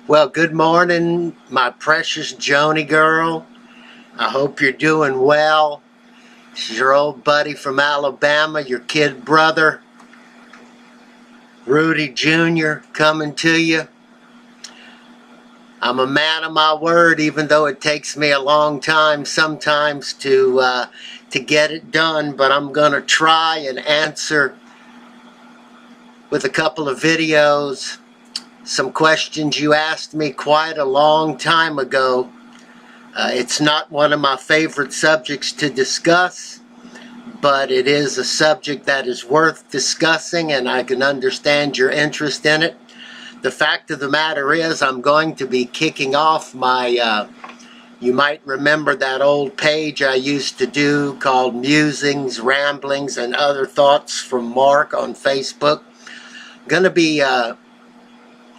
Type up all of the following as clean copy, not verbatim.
Well, good morning, my precious Joanie girl. I hope you're doing well. This is your old buddy from Alabama, your kid brother, Rudy Jr., coming to you. I'm a man of my word, even though it takes me a long time sometimes to get it done, but I'm going to try and answer with a couple of videos some questions you asked me quite a long time ago. It's not one of my favorite subjects to discuss, but it is a subject that is worth discussing, and I can understand your interest in it. The fact of the matter is, I'm going to be kicking off my, you might remember that old page I used to do called Musings, Ramblings, and Other Thoughts from Mark on Facebook. I'm going to be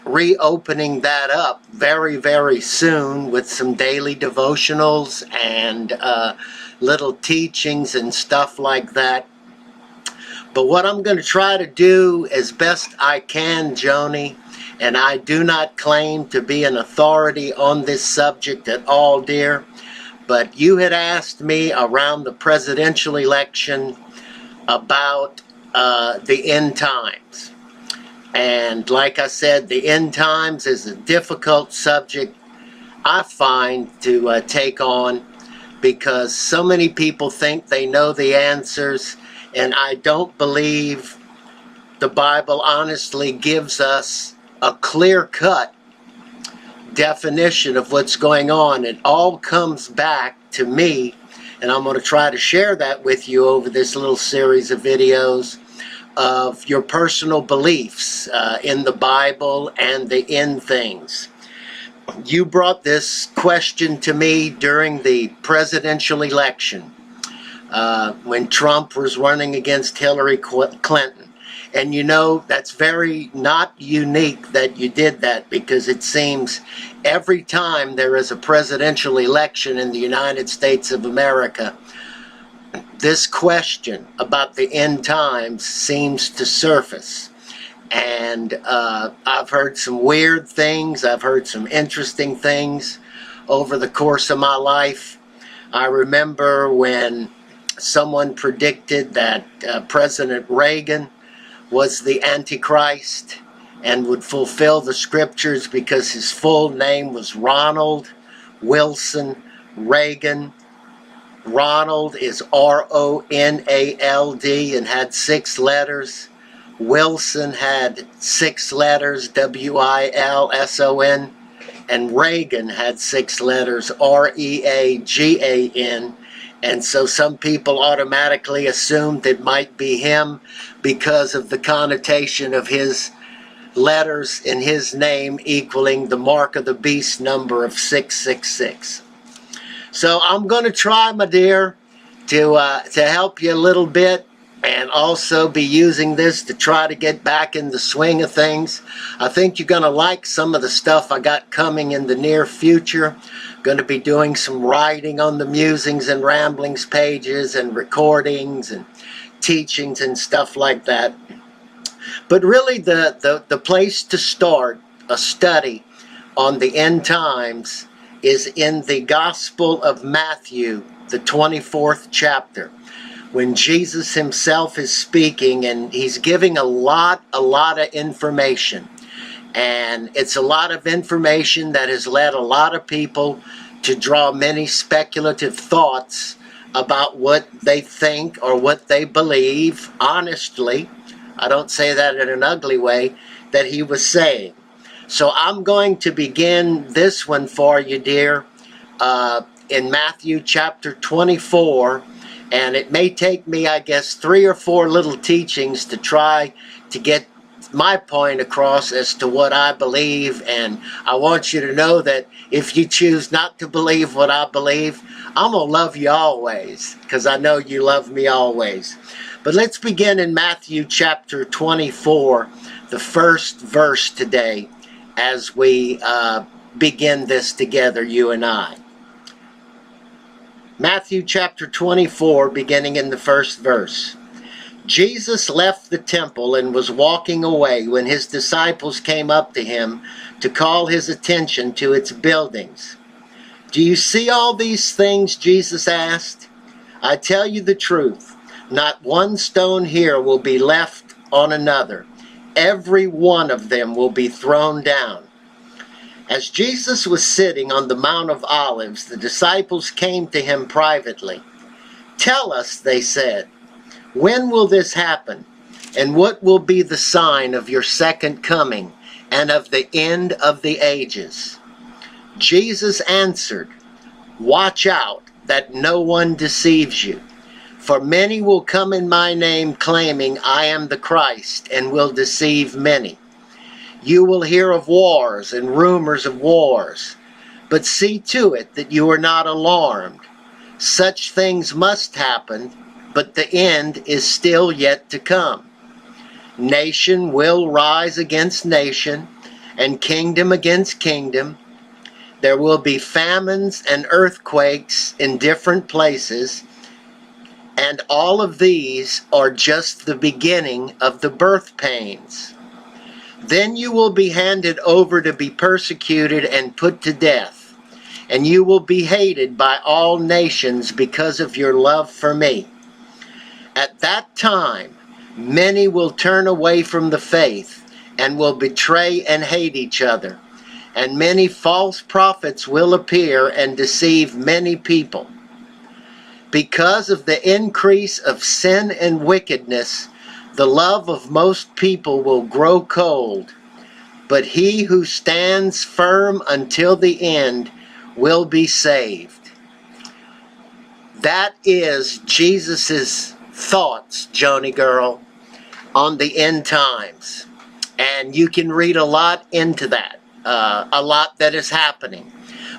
reopening that up very, very soon with some daily devotionals and little teachings and stuff like that. But what I'm going to try to do as best I can, Joanie, and I do not claim to be an authority on this subject at all, dear, but you had asked me around the presidential election about the end times. And like I said, the end times is a difficult subject, I find, to take on, because so many people think they know the answers, and I don't believe the Bible honestly gives us a clear-cut definition of what's going on. It all comes back to me, and I'm going to try to share that with you over this little series of videos, of your personal beliefs in the Bible and the end things. You brought this question to me during the presidential election when Trump was running against Hillary Clinton. And you know, that's very not unique that you did that, because it seems every time there is a presidential election in the United States of America, this question about the end times seems to surface. And I've heard some weird things. I've heard some interesting things over the course of my life. I remember when someone predicted that President Reagan was the Antichrist and would fulfill the scriptures because his full name was Ronald Wilson Reagan. Ronald is R-O-N-A-L-D and had 6 letters. Wilson had 6 letters, W-I-L-S-O-N. And Reagan had 6 letters, R-E-A-G-A-N. And so some people automatically assumed it might be him because of the connotation of his letters in his name equaling the mark of the beast number of 666. So I'm going to try, my dear, to help you a little bit, and also be using this to try to get back in the swing of things. I think you're going to like some of the stuff I got coming in the near future. Going to be doing some writing on the Musings and Ramblings pages, and recordings and teachings and stuff like that. But really the place to start a study on the end times is in the Gospel of Matthew, the 24th chapter, when Jesus himself is speaking, and he's giving a lot of information. And it's a lot of information that has led a lot of people to draw many speculative thoughts about what they think or what they believe, honestly, I don't say that in an ugly way, that he was saying. So I'm going to begin this one for you, dear, in Matthew chapter 24, and it may take me, I guess, 3 or 4 little teachings to try to get my point across as to what I believe. And I want you to know that if you choose not to believe what I believe, I'm going to love you always, because I know you love me always. But let's begin in Matthew chapter 24, the first verse today, as we begin this together, you and I. Matthew chapter 24, beginning in the first verse. Jesus left the temple and was walking away when his disciples came up to him to call his attention to its buildings. "Do you see all these things?" Jesus asked. "I tell you the truth, not one stone here will be left on another. Every one of them will be thrown down." As Jesus was sitting on the Mount of Olives, the disciples came to him privately. "Tell us," they said, "when will this happen? And what will be the sign of your second coming and of the end of the ages?" Jesus answered, "Watch out that no one deceives you. For many will come in my name claiming I am the Christ, and will deceive many. You will hear of wars and rumors of wars, but see to it that you are not alarmed. Such things must happen, but the end is still yet to come. Nation will rise against nation, and kingdom against kingdom. There will be famines and earthquakes in different places, and all of these are just the beginning of the birth pains. Then you will be handed over to be persecuted and put to death, and you will be hated by all nations because of your love for me. At that time, many will turn away from the faith and will betray and hate each other, and many false prophets will appear and deceive many people. Because of the increase of sin and wickedness, the love of most people will grow cold, but he who stands firm until the end will be saved." That is Jesus's thoughts, Joanie girl, on the end times. And you can read a lot into that, a lot that is happening.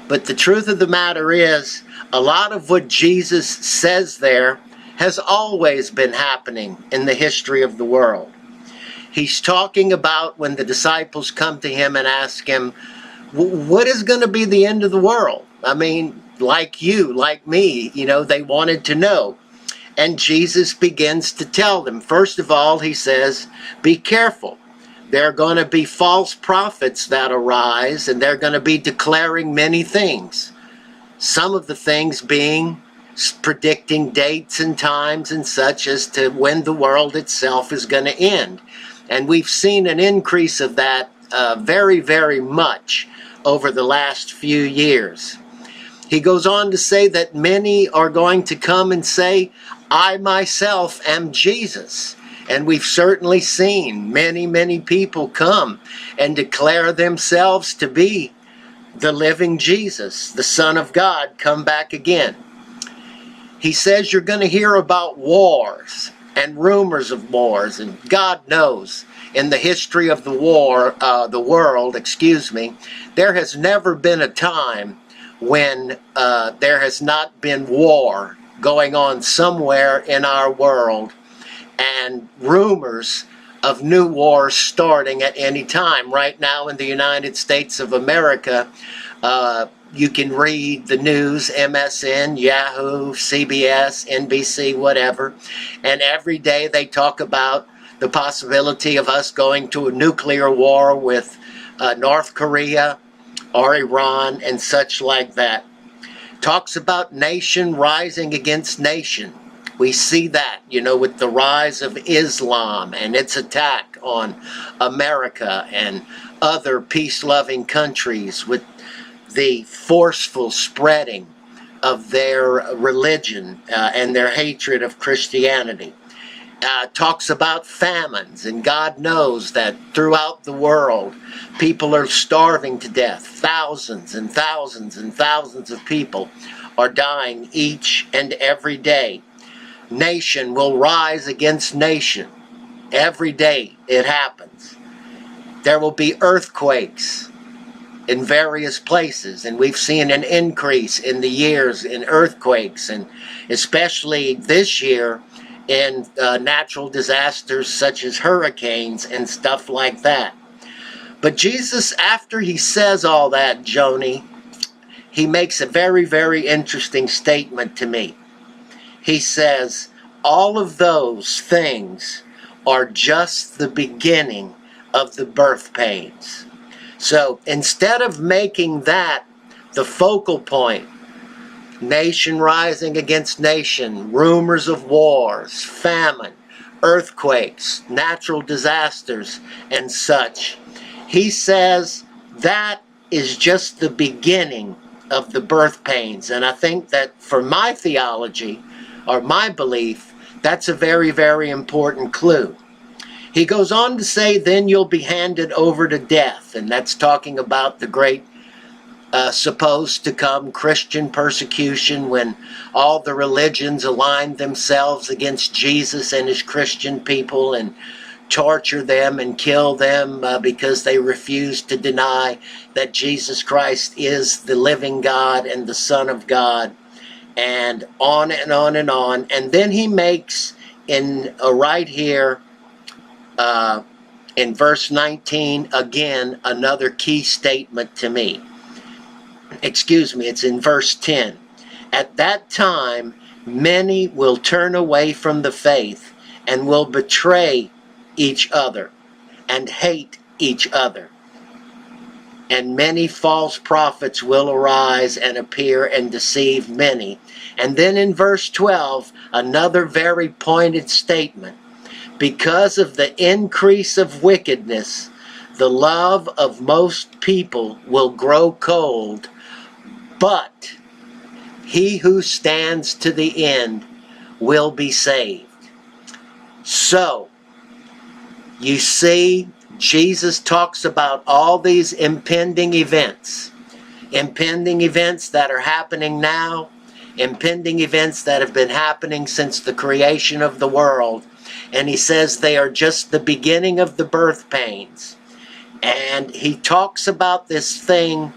But the truth of the matter is, a lot of what Jesus says there has always been happening in the history of the world. He's talking about when the disciples come to him and ask him, what is going to be the end of the world? I mean, like you, like me, they wanted to know. And Jesus begins to tell them. First of all, he says, be careful. There are going to be false prophets that arise, and they're going to be declaring many things. Some of the things being predicting dates and times and such as to when the world itself is going to end. And we've seen an increase of that very, very much over the last few years. He goes on to say that many are going to come and say, I myself am Jesus. And we've certainly seen many, many people come and declare themselves to be the living Jesus, the Son of God, come back again. He says you're going to hear about wars and rumors of wars, and God knows in the history of the world, there has never been a time when there has not been war going on somewhere in our world, and rumors of new wars starting at any time. Right now in the United States of America, you can read the news, MSN, Yahoo, CBS, NBC, whatever, and every day they talk about the possibility of us going to a nuclear war with North Korea or Iran and such like that. Talks about nation rising against nation. We see that, with the rise of Islam and its attack on America and other peace-loving countries, with the forceful spreading of their religion and their hatred of Christianity. Talks about famines, and God knows that throughout the world, people are starving to death. Thousands and thousands and thousands of people are dying each and every day. Nation will rise against nation. Every day it happens. There will be earthquakes in various places, and we've seen an increase in the years in earthquakes, and especially this year in natural disasters such as hurricanes and stuff like that. But Jesus, after he says all that, Joanie, he makes a very, very interesting statement to me. He says, all of those things are just the beginning of the birth pains. So instead of making that the focal point, nation rising against nation, rumors of wars, famine, earthquakes, natural disasters, and such, he says that is just the beginning of the birth pains. And I think that for my theology, or my belief, that's a very, very important clue. He goes on to say, then you'll be handed over to death. And that's talking about the great supposed to come Christian persecution, when all the religions aligned themselves against Jesus and his Christian people and torture them and kill them because they refuse to deny that Jesus Christ is the living God and the Son of God, and on and on and on. And then he makes right here in verse 19 again another key statement to me. Excuse me, it's in verse 10. At that time, many will turn away from the faith and will betray each other and hate each other. And many false prophets will arise and appear and deceive many. And then in verse 12, another very pointed statement. Because of the increase of wickedness, the love of most people will grow cold, but he who stands to the end will be saved. So, you see, Jesus talks about all these impending events that are happening now, impending events that have been happening since the creation of the world. And he says they are just the beginning of the birth pains. And he talks about this thing,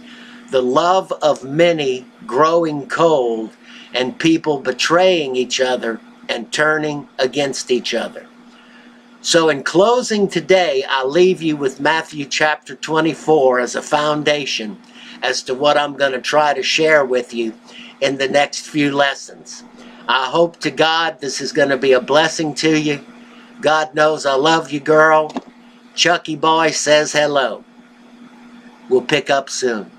the love of many growing cold, and people betraying each other and turning against each other. So in closing today, I leave you with Matthew chapter 24 as a foundation as to what I'm going to try to share with you in the next few lessons. I hope to God this is going to be a blessing to you. God knows I love you, girl. Chucky Boy says hello. We'll pick up soon.